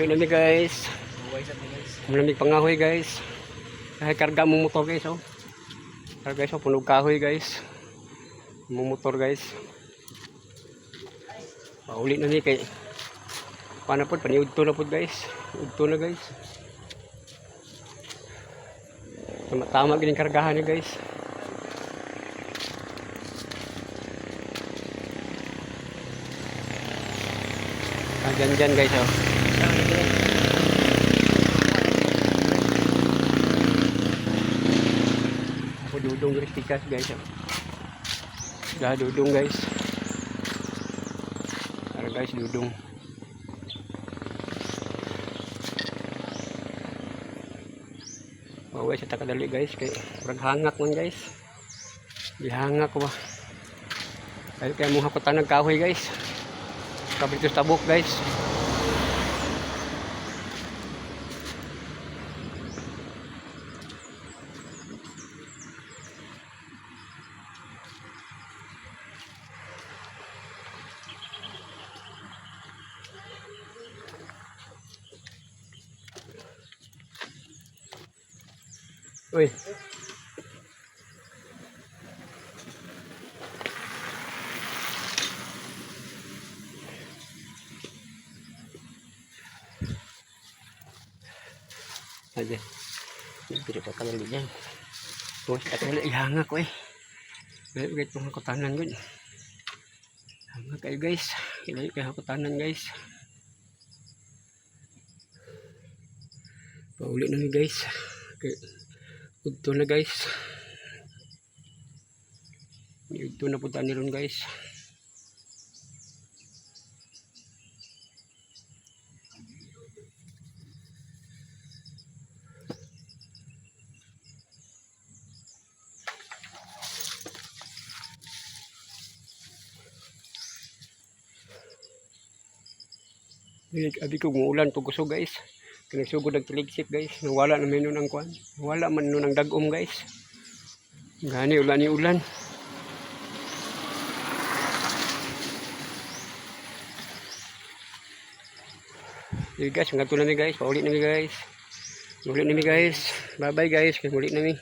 Uli na mi guys. Malamig pangahoy guys. Kahit karga mo motor guys oh. Karga guys oh, punog kahoy guys. Mo motor guys. Uli na mi kay paano po paniudto na po guys. Udto na guys. Tama gining kargahan ni guys. Dyan guys oh. Ako dudong guys tikas guys oh. Dah dudong guys. Ada guys dudong. Bawa sa takadali guys kay raghangak man guys. Dihangak ko ba. Kaya mo hakutan ng kahoy guys. Kabritos tabok guys. Uy. Aja. Tidak bakal lihat. Terus tak boleh hangak ko eh. Gaya itong hakutanan ko. Hangak kayo guys. Gaya kayo hakutanan guys. Paulit na ni guys. Udto na guys. Udto na punta ni ron guys. Abi ko umuulan to gusto guys. Kinagsugod ang tiligsip guys. Nawala na may nun ang kwan. Nawala man nun ang dagom guys. Gani ulan ni ulan. Sige guys, hanggang tuloy na guys. Paulit na mi guys. Ulit na mi guys. Bye bye guys. Ulit na mi.